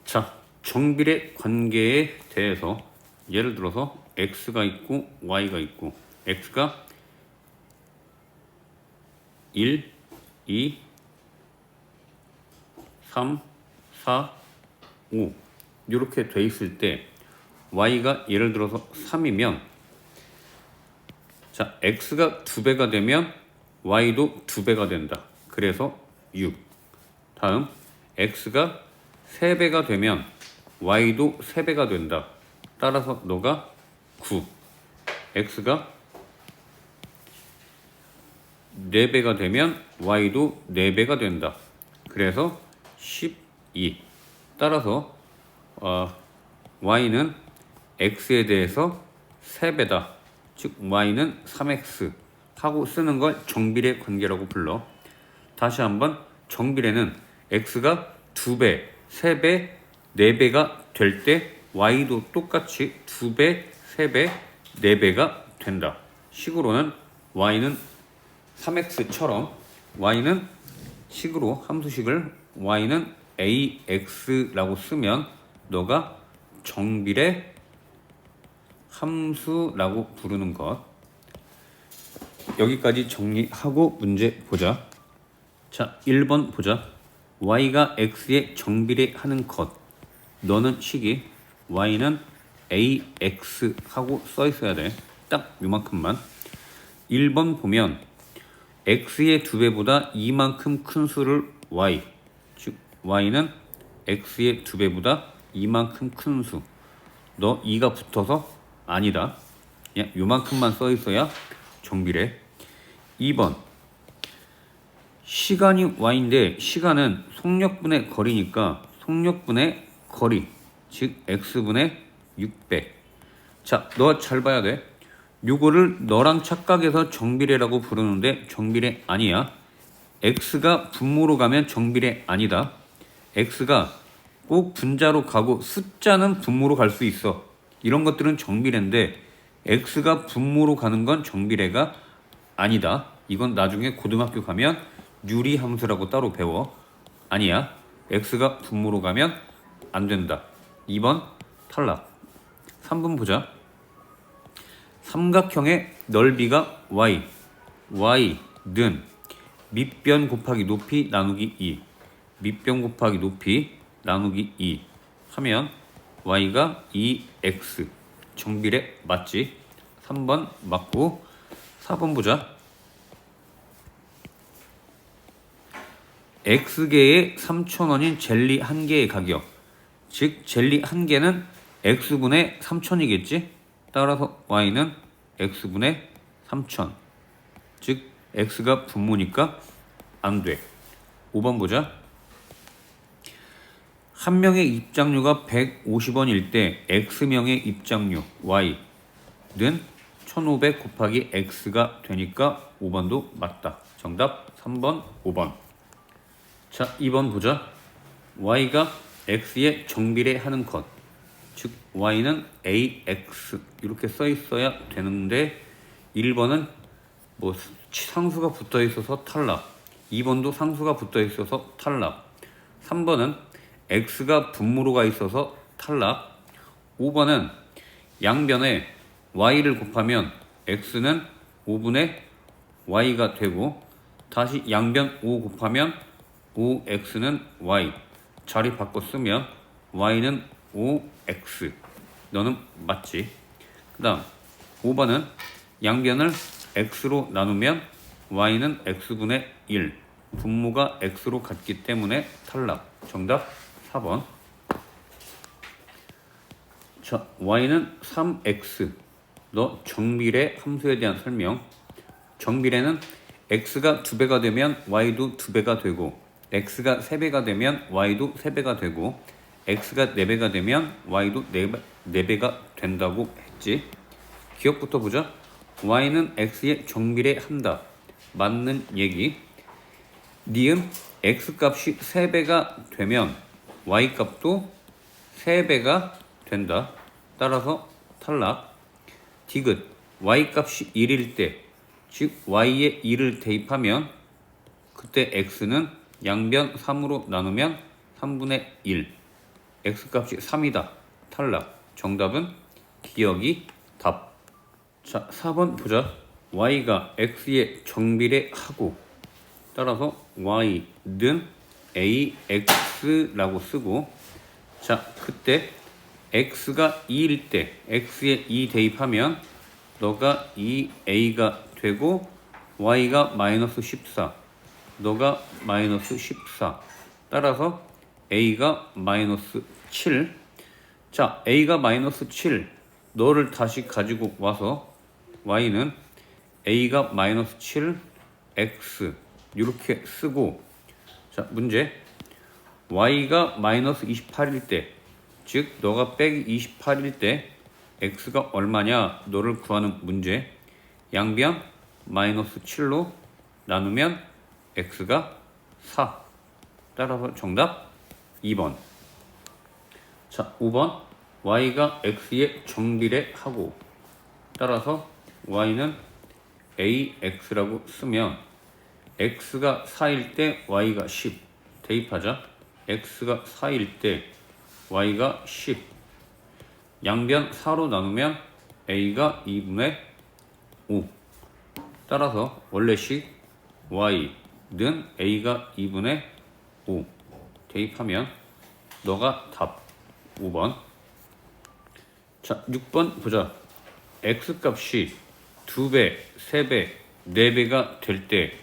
자, 정비례 관계에 대해서 예를 들어서 x가 있고 y가 있고 x가 1, 2, 3, 4, 5 이렇게 돼 있을 때 y가 예를 들어서 3이면 자, x가 2배가 되면 y도 2배가 된다. 그래서 6. 다음 x가 3배가 되면 y도 3배가 된다. 따라서 너가 9. x가 4배가 되면 y도 4배가 된다. 그래서 12. 따라서 y는 x에 대해서 3배다. 즉 y는 3x 하고 쓰는 걸 정비례 관계라고 불러. 다시 한번 정비례는 x가 2배, 3배, 4배가 될 때 y도 똑같이 2배, 3배, 4배가 된다. 식으로는 y는 3x처럼 y는 식으로 함수식을 y는 ax라고 쓰면 너가 정비례 함수라고 부르는 것. 여기까지 정리하고 문제 보자. 자, 1번 보자. y가 x에 정비례하는 것. 너는 식이 y는 ax 하고 써 있어야 돼. 딱 요만큼만. 1번 보면 x의 2배보다 이만큼 큰 수를 y, 즉 y는 x의 2배보다 이만큼 큰 수. 너 2가 붙어서 아니다. 그냥 요만큼만 써 있어야 정비례. 2번 시간이 y인데 시간은 속력분의 거리니까 속력분의 거리, 즉 x분의 600. 자, 너 잘 봐야 돼. 요거를 너랑 착각해서 정비례라고 부르는데 정비례 아니야. x가 분모로 가면 정비례 아니다. x가 꼭 분자로 가고 숫자는 분모로 갈 수 있어. 이런 것들은 정비례인데 x가 분모로 가는 건 정비례가 아니다. 이건 나중에 고등학교 가면 유리함수라고 따로 배워. 아니야. x가 분모로 가면 안 된다. 2번 탈락. 3번 보자. 삼각형의 넓이가 y, y는 밑변 곱하기 높이 나누기 2, 밑변 곱하기 높이 나누기 2 하면 y가 2x. 정비례 맞지? 3번 맞고 4번 보자. x개에 3,000원인 젤리 1개의 가격, 즉 젤리 1개는 x분의 3,000이겠지? 따라서 y는 x분의 3,000. 즉 x가 분모니까 안 돼. 5번 보자. 한 명의 입장료가 150원일 때 x명의 입장료 y는 1500 곱하기 x가 되니까 5번도 맞다. 정답 3번, 5번. 자, 2번 보자. y가 x에 정비례하는 것, 즉 y는 ax 이렇게 써 있어야 되는데 1번은 뭐 상수가 붙어 있어서 탈락, 2번도 상수가 붙어 있어서 탈락, 3번은 x가 분모로 가 있어서 탈락, 5번은 양변에 y를 곱하면 x는 5분의 y가 되고 다시 양변 5 곱하면 5x는 y, 자리 바꿔 쓰면 y는 5x. 너는 맞지? 그 다음 5번은 양변을 x로 나누면 y는 x분의 1, 분모가 x로 같기 때문에 탈락. 정답 4번. 자, y는 3x. 너 정비례 함수에 대한 설명. 정비례는 x가 2배가 되면 y도 2배가 되고 x가 3배가 되면 y도 3배가 되고 x가 4배가 되면 y도 4배가 된다고 했지. 기억부터 보자. y는 x에 정비례한다. 맞는 얘기. 니은 x값이 3배가 되면 y값도 3배가 된다. 따라서 탈락. 디귿 y값이 1일 때, 즉 y에 1을 대입하면 그때 x는 양변 3으로 나누면 3분의 1. x값이 3이다. 탈락. 정답은 기억이 답. 자, 4번 보자. y가 x에 정비례하고 따라서 y는 ax라고 쓰고, 자, 그때 x가 2일 때 x에 2 대입하면 너가 2a가 되고 y가 마이너스 14, 너가 마이너스 14. 따라서 a가 마이너스 7. 자, a가 마이너스 7, 너를 다시 가지고 와서 y는 a가 마이너스 7 x 이렇게 쓰고, 자, 문제. y가 마이너스 28일 때, 즉 너가 빼기 28일 때 x가 얼마냐 너를 구하는 문제. 양변 마이너스 7로 나누면 x가 4. 따라서 정답 2번. 자, 5번. y가 x에 정비례하고 따라서 y는 ax라고 쓰면 x가 4일 때 y가 10 대입하자. x가 4일 때 y가 10. 양변 4로 나누면 a가 2분의 5. 따라서 원래식 y는 a가 2분의 5 대입하면 너가 답 5번. 자, 6번 보자. x값이 2배, 3배, 4배가 될 때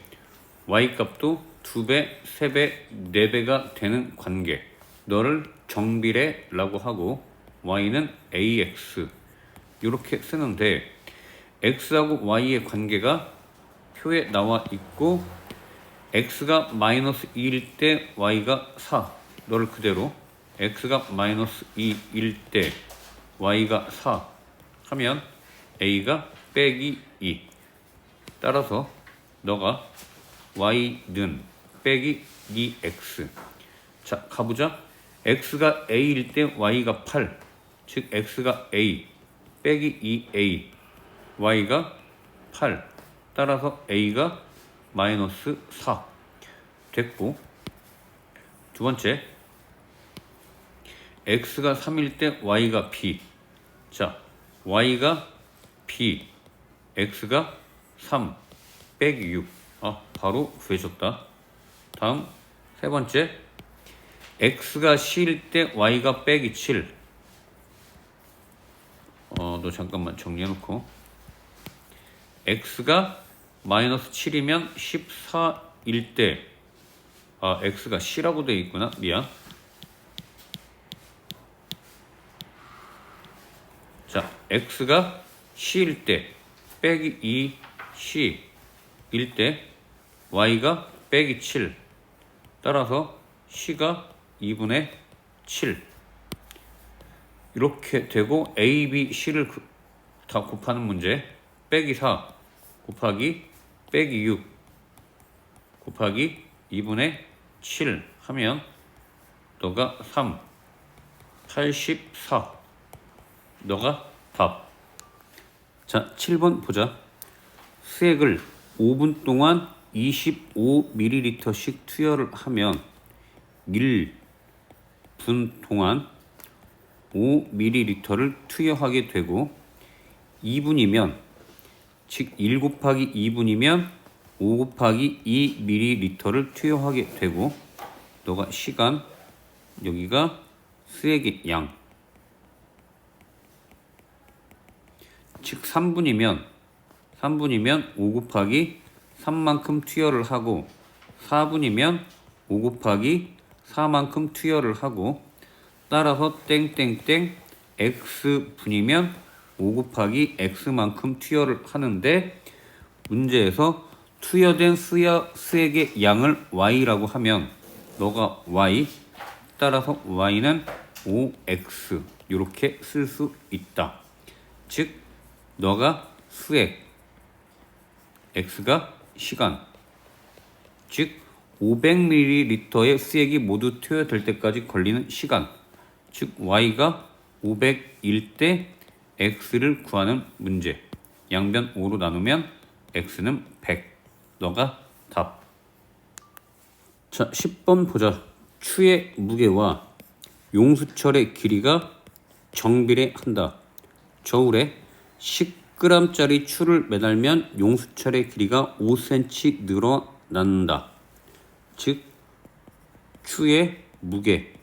y값도 2배, 3배, 4배가 되는 관계. 너를 정비례라고 하고 y는 ax 이렇게 쓰는데, x하고 y의 관계가 표에 나와 있고 x가 마이너스 2일 때 y가 4. 너를 그대로 x가 마이너스 2일 때 y가 4 하면 a가 빼기 2. 따라서 너가 y는 빼기 2x. 자, 가보자. x가 a일 때 y가 8, 즉 x가 a 빼기 2a, y가 8. 따라서 a가 마이너스 4 됐고, 두 번째. x가 3일 때 y가 b. 자, y가 b, x가 3 빼기 6. 바로 구해줬다. 다음 세 번째. x가 c일 때 y가 빼기 7. 너 잠깐만 정리해놓고. x가 마이너스 7이면 14일 때, x가 c라고 되어 있구나. 미안. 자, x가 c일 때 빼기 2c일 때 y가 빼기 7. 따라서 c가 2분의 7 이렇게 되고, a, b, c를 다 곱하는 문제. 빼기 4 곱하기 빼기 6 곱하기 2분의 7 하면 너가 3, 84. 너가 답. 자, 7번 보자. 수액을 5분 동안 25ml씩 투여를 하면 1분 동안 5ml를 투여하게 되고, 2분이면, 즉 1 곱하기 2분이면 5 곱하기 2ml를 투여하게 되고, 너가 시간, 여기가 수액의 양, 즉 3분이면 5 곱하기 3만큼 투여를 하고, 4분이면 5 곱하기 4만큼 투여를 하고, 따라서 땡땡땡 x분이면 5 곱하기 x만큼 투여를 하는데, 문제에서 투여된 수액의 양을 y라고 하면 너가 y, 따라서 y는 5x 이렇게 쓸 수 있다. 즉 너가 수액, x가 시간, 즉 500ml의 수액이 모두 투여될 때까지 걸리는 시간, 즉 y가 500일 때 x를 구하는 문제. 양변 5로 나누면 x는 100. 너가 답. 자, 10번 보자. 추의 무게와 용수철의 길이가 정비례한다. 저울에 10g짜리 추를 매달면 용수철의 길이가 5cm 늘어난다. 즉 추의 무게,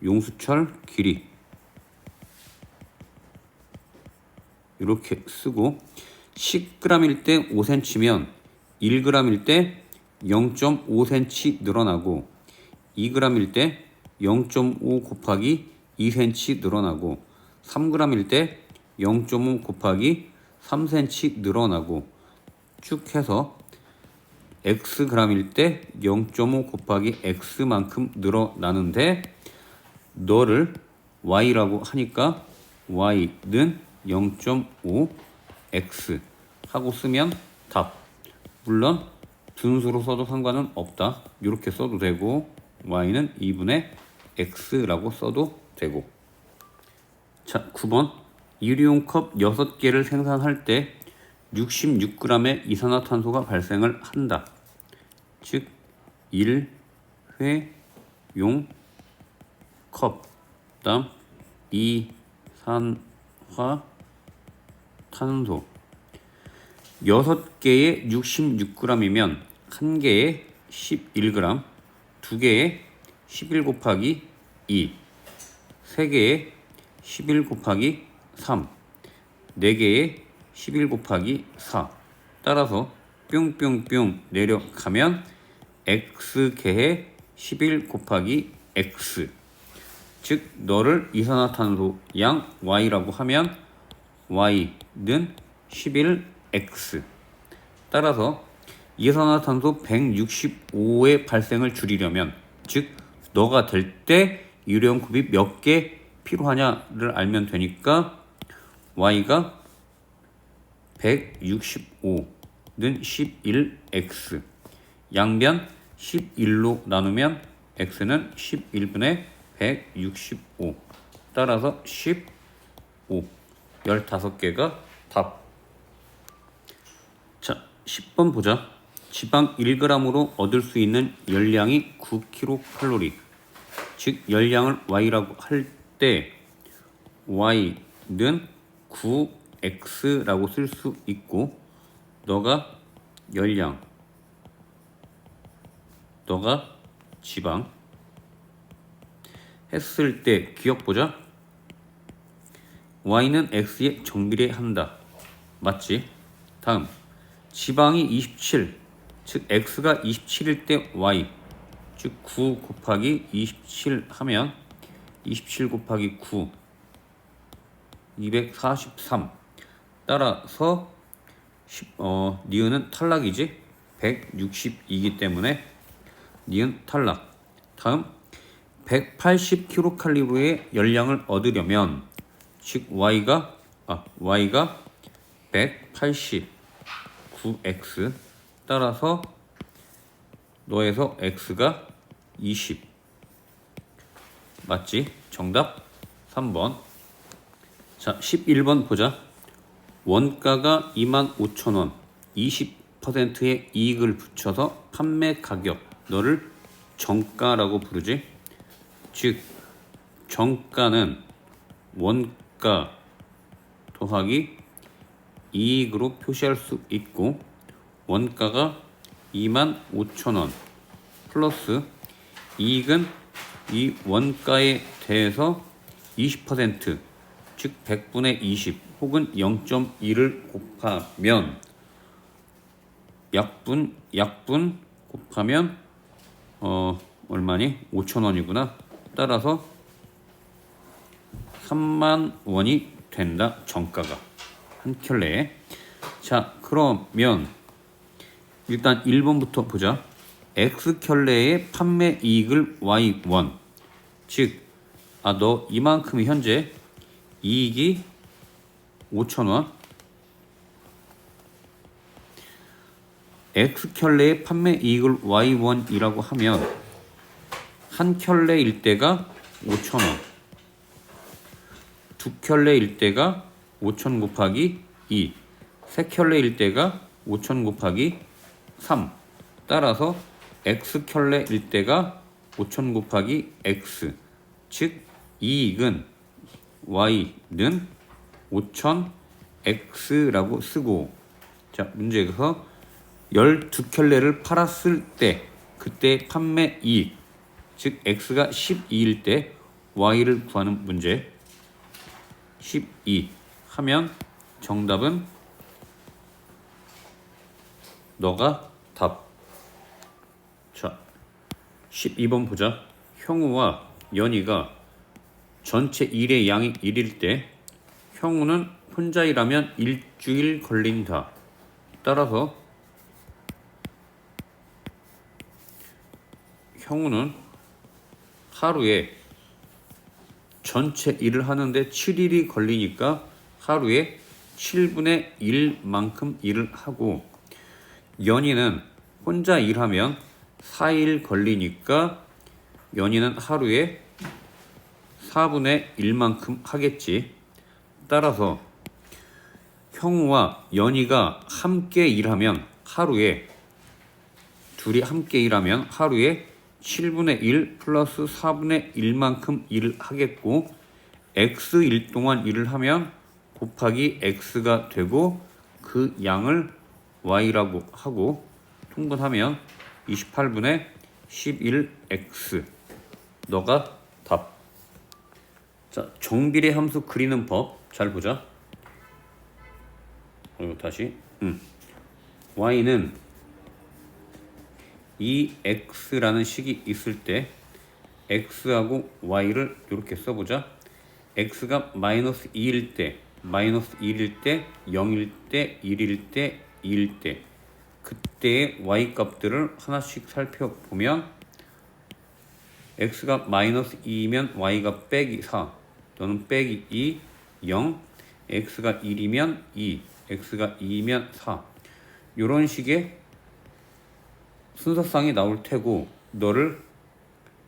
용수철 길이 이렇게 쓰고 10g일 때 5cm면 1g일 때 0.5cm 늘어나고 2g일 때 0.5 곱하기 2cm 늘어나고 3g일 때 0.5 곱하기 3cm 늘어나고 쭉 해서 xg일 때 0.5 곱하기 x만큼 늘어나는데 너를 y라고 하니까 y는 0.5x 하고 쓰면 답. 물론 분수로 써도 상관은 없다. 이렇게 써도 되고 y는 2분의 x라고 써도 되고. 자, 9번 일회용 컵 6개를 생산할 때 66g의 이산화탄소가 발생을 한다. 즉 일회용 컵 다음 이산화탄소 6개에 66g이면 1개에 11g, 2개에 11 곱하기 2, 3개에 11 곱하기 3, 4개에 11 곱하기 4. 따라서 뿅뿅뿅 내려가면 x개에 11 곱하기 x. 즉 너를 이산화탄소 양 y라고 하면 y는 11x. 따라서 이산화탄소 165의 발생을 줄이려면 즉 너가 될 때 일회용 컵이 몇 개 필요하냐를 알면 되니까 y가 165는 11x. 양변 11로 나누면 x는 11분의 165. 따라서 15. 15개가 답. 자, 10번 보자. 지방 1g으로 얻을 수 있는 열량이 9kcal. 즉 열량을 y라고 할 때 y는 9x라고 쓸 수 있고 너가 열량, 너가 지방 했을 때 기억 보자. y는 x에 정비례한다. 맞지? 다음 지방이 27, 즉 x가 27일 때 y, 즉 9 곱하기 27 하면 27 곱하기 9 243. 따라서 니은은 탈락이지. 162이기 때문에 니은 탈락. 다음 180kcal의 열량을 얻으려면 즉 y가 189x. 따라서 너에서 x가 20. 맞지? 정답 3번. 자, 11번 보자. 원가가 25,000원, 20%의 이익을 붙여서 판매 가격, 너를 정가라고 부르지. 즉 정가는 원가 더하기 이익으로 표시할 수 있고 원가가 25,000원 플러스 이익은 이 원가에 대해서 20%, 즉 100분의 20 혹은 0.1을 곱하면 약분 곱하면 얼마니? 5,000원이구나. 따라서 30,000원이 된다. 정가가 한 켤레에. 자, 그러면 일단 1번부터 보자. x 켤레의 판매 이익을 y1. 즉 너 이만큼이 현재 이익이 5,000원. x 켤레의 판매 이익을 y1이라고 하면 한 켤레일 때가 5,000원, 두 켤레일 때가 5,000 곱하기 2, 세 켤레일 때가 5,000 곱하기 3. 따라서 x 켤레일 때가 5천 곱하기 x, 즉 이익은 y는 5천 x라고 쓰고, 자 문제에서 12켤레를 팔았을 때 그때 판매 이익, 즉 x가 12일 때 y를 구하는 문제. 12 하면 정답은 너가 답. 자 12번 보자. 형우와 연희가 전체 일의 양이 1일 때 형우는 혼자 일하면 일주일 걸린다. 따라서 형우는 하루에 전체 일을 하는데 7일이 걸리니까 하루에 7분의 1만큼 일을 하고, 연희는 혼자 일하면 4일 걸리니까 연희는 하루에 4분의 1만큼 하겠지. 따라서 형우와 연희가 함께 일하면 하루에, 둘이 함께 일하면 하루에 7분의 1 플러스 4분의 1만큼 일을 하겠고, x일 동안 일을 하면 곱하기 x가 되고 그 양을 y라고 하고 통분하면 28분의 11x. 너가 답. 자, 정비례 함수 그리는 법 잘 보자. 다시 y는 이 x라는 식이 있을 때 x하고 y를 이렇게 써보자. x가 마이너스 2일 때, 마이너스 1일 때, 0일 때, 1일 때, 2일 때 그때의 y 값들을 하나씩 살펴보면, x가 마이너스 2이면 y가 빼기 4 또는 빼기 2, 0, x가 1이면 2, x가 2이면 4, 이런 식의 순서상이 나올 테고, 너를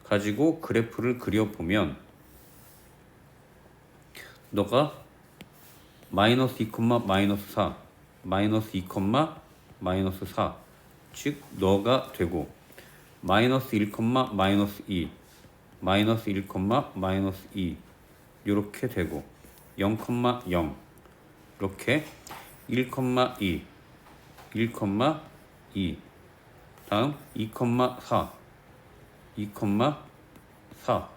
가지고 그래프를 그려보면 너가 마이너스 2, 마이너스 4, 마이너스 2, 마이너스 4, 즉 너가 되고, 마이너스 1, 마이너스 2, 마이너스 1, 마이너스 2 이렇게 되고, 0, 0 이렇게 1, 2, 1, 2 다음 2, 4, 2, 4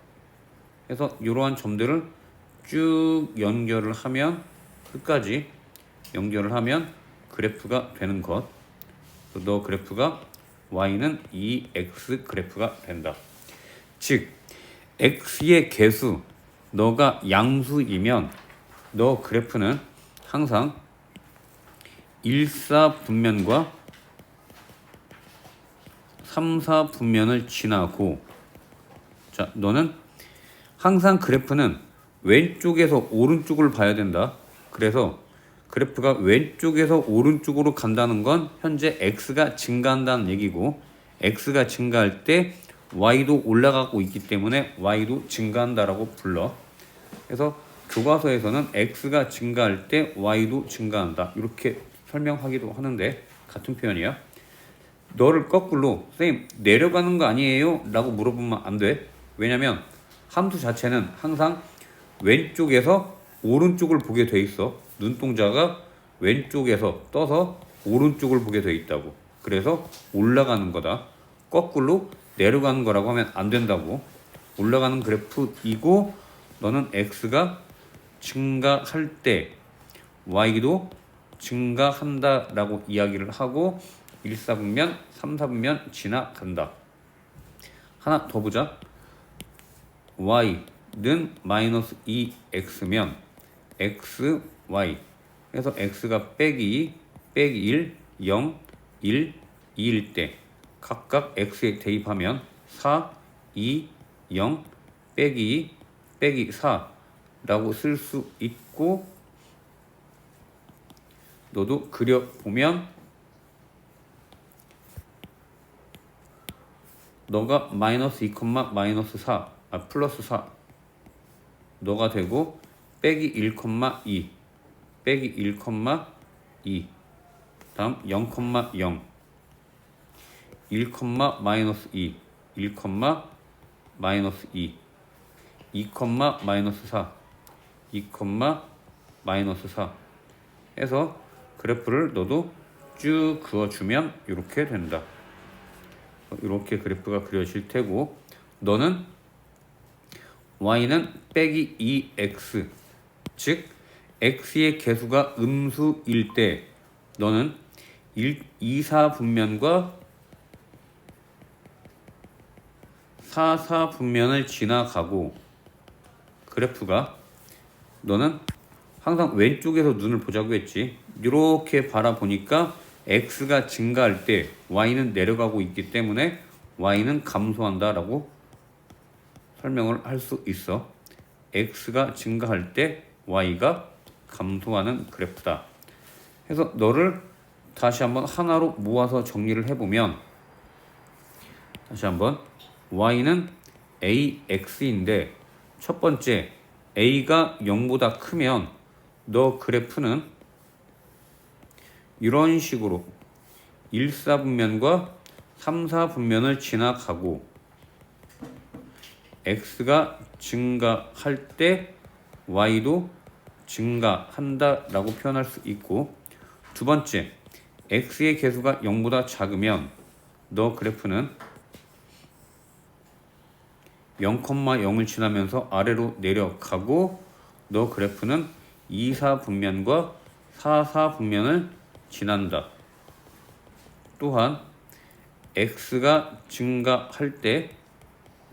해서 이러한 점들을 쭉 연결을 하면, 끝까지 연결을 하면 그래프가 되는 것. 너 그래프가 y는 2x 그래프가 된다. 즉 x의 개수, 너가 양수이면 너 그래프는 항상 일사분면과 삼사분면을 지나고, 자 너는 항상 그래프는 왼쪽에서 오른쪽을 봐야 된다. 그래서 그래프가 왼쪽에서 오른쪽으로 간다는 건 현재 x가 증가한다는 얘기고, x가 증가할 때 y도 올라가고 있기 때문에 y도 증가한다라고 불러. 그래서 교과서에서는 x가 증가할 때 y도 증가한다 이렇게 설명하기도 하는데 같은 표현이야. 너를 거꾸로 선생님 내려가는 거 아니에요? 라고 물어보면 안 돼. 왜냐면 함수 자체는 항상 왼쪽에서 오른쪽을 보게 돼 있어. 눈동자가 왼쪽에서 떠서 오른쪽을 보게 돼 있다고. 그래서 올라가는 거다. 거꾸로 내려가는 거라고 하면 안 된다고. 올라가는 그래프이고, 너는 x가 증가할 때 y도 증가한다 라고 이야기를 하고, 1사분면, 3사분면 지나간다. 하나 더 보자. y는 마이너스 2x면 x, y 그래서 x가 빼기 1, 0, 1, 2일 때 각각 x에 대입하면 4, 2, 0, 빼기 2, 빼기 4라고 쓸 수 있고, 너도 그려보면 너가 마이너스 2, 마이너스 4, 플러스 4 너가 되고, 빼기 1, 2, 빼기 1, 2 다음 0, 0 1, 마이너스 2, 1, 마이너스 2, 2, 마이너스 4, 2, 마이너스 4 해서 그래프를 너도 쭉 그어주면 이렇게 된다. 이렇게 그래프가 그려질 테고, 너는 y는 빼기 2x, 즉 x의 개수가 음수일 때 너는 2, 4 분면과 4, 4 분면을 지나가고, 그래프가 너는 항상 왼쪽에서 눈을 보자고 했지. 이렇게 바라보니까 x가 증가할 때 y는 내려가고 있기 때문에 y는 감소한다 라고 설명을 할 수 있어. x가 증가할 때 y가 감소하는 그래프다. 그래서 너를 다시 한번 하나로 모아서 정리를 해보면, 다시 한번 y는 ax인데 첫 번째 a가 0보다 크면 너 그래프는 이런 식으로 1, 4분면과 3, 4분면을 지나가고, x가 증가할 때 y도 증가한다 라고 표현할 수 있고, 두 번째 x의 개수가 0보다 작으면 너 그래프는 0,0을 지나면서 아래로 내려가고, 너 그래프는 2, 4분면과 4, 4분면을 지난다. 또한 x가 증가할 때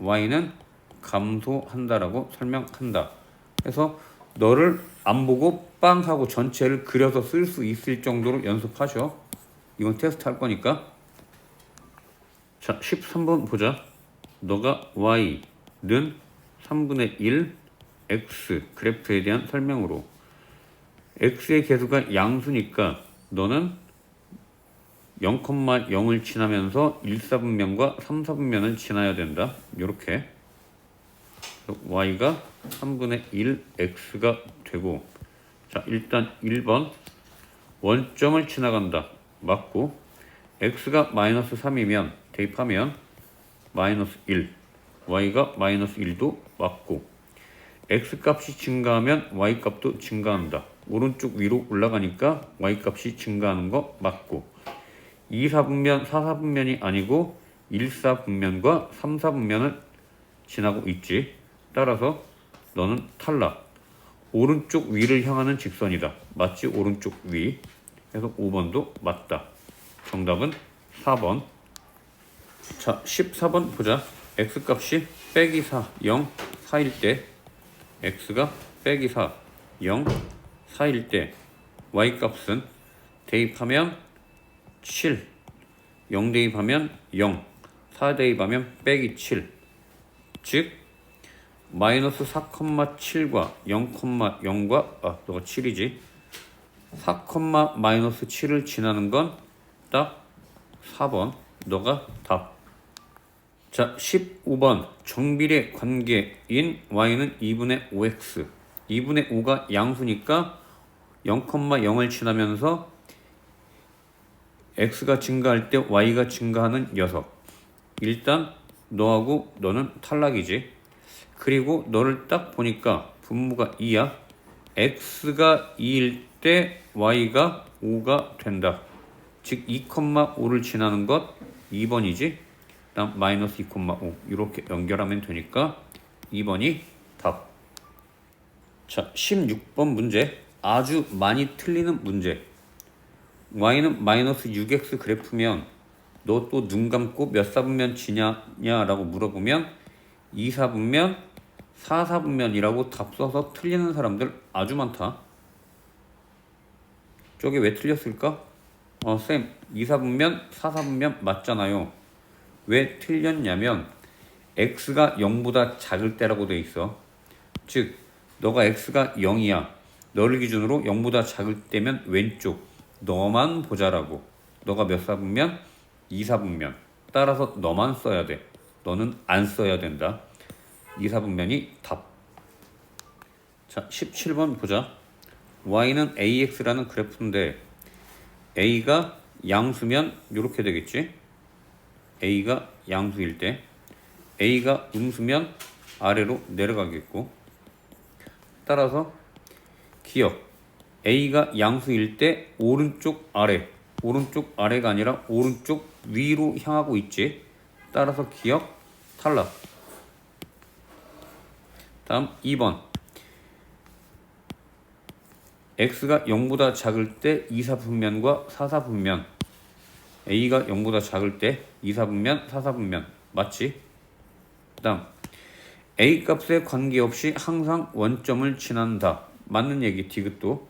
y는 감소한다라고 설명한다. 그래서 너를 안 보고 빵 하고 전체를 그려서 쓸 수 있을 정도로 연습하셔. 이건 테스트 할 거니까. 자, 13번 보자. 너가 y는 3분의 1 x 그래프에 대한 설명으로, x의 개수가 양수니까 너는 0,0을 지나면서 1, 4분면과 3, 4분면을 지나야 된다. 이렇게 y가 3분의 1 x가 되고, 자, 일단 1번 원점을 지나간다. 맞고, x가 마이너스 3이면 대입하면 마이너스 1, y가 마이너스 1도 맞고, x 값이 증가하면 y 값도 증가한다. 오른쪽 위로 올라가니까 y 값이 증가하는 거 맞고, 2, 4분면, 4, 4분면이 아니고 1, 4분면과 3, 4분면을 지나고 있지. 따라서 너는 탈락. 오른쪽 위를 향하는 직선이다. 맞지? 오른쪽 위. 그래서 5번도 맞다. 정답은 4번. 자, 14번 보자. x값이 빼기 4, 0, 4일 때, x가 빼기 4, 0, 4일 때 y값은 대입하면 7, 0 대입하면 0, 4 대입하면 빼기 7, 즉 마이너스 4,7과 0,0과 너가 7이지. 4, 마이너스 7을 지나는 건 딱 4번. 너가 답. 자, 15번 정비례 관계인 y는 2분의 5x. 2분의 5가 양수니까 0,0을 지나면서 x가 증가할 때 y가 증가하는 녀석. 일단 너하고 너는 탈락이지. 그리고 너를 딱 보니까 분모가 2야. x가 2일 때 y가 5가 된다. 즉 2,5를 지나는 것 2번이지. 다음 마이너스 2,5 이렇게 연결하면 되니까 2번이 답. 자, 16번 문제. 아주 많이 틀리는 문제. y는 마이너스 6x 그래프면 너 또 눈 감고 몇 사분면 지냐라고 물어보면 2, 4분면, 4, 4분면이라고 답 써서 틀리는 사람들 아주 많다. 저게 왜 틀렸을까? 쌤, 2, 4분면, 4, 4분면 맞잖아요. 왜 틀렸냐면 x가 0보다 작을 때라고 돼 있어. 즉 너가 x가 0이야. 너를 기준으로 0보다 작을 때면 왼쪽 너만 보자라고. 너가 몇 사분면? 2, 4분면. 따라서 너만 써야 돼. 너는 안 써야 된다. 2, 4분면이 답. 자, 17번 보자. y는 ax라는 그래프인데 a가 양수면 이렇게 되겠지. a가 양수일 때 A가 음수면 아래로 내려가겠고, 따라서 기억 A가 양수일 때 오른쪽 아래가 아니라 오른쪽 위로 향하고 있지. 따라서 기억 탈락. 다음 2번. x가 0보다 작을 때 이사분면과 사사분면. a가 0보다 작을 때 이사분면, 사사분면. 맞지? 다음 a 값에 관계없이 항상 원점을 지난다. 맞는 얘기. 디귿도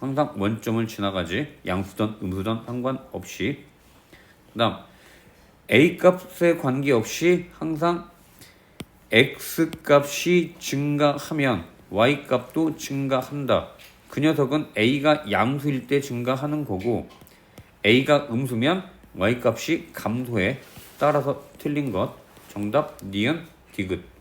항상 원점을 지나가지. 양수든 음수든 상관없이. 다음 a 값에 관계없이 항상 x 값이 증가하면 y 값도 증가한다. 그 녀석은 a가 양수일 때 증가하는 거고, a가 음수면 y 값이 감소해. 따라서 틀린 것. 정답 니은 디귿.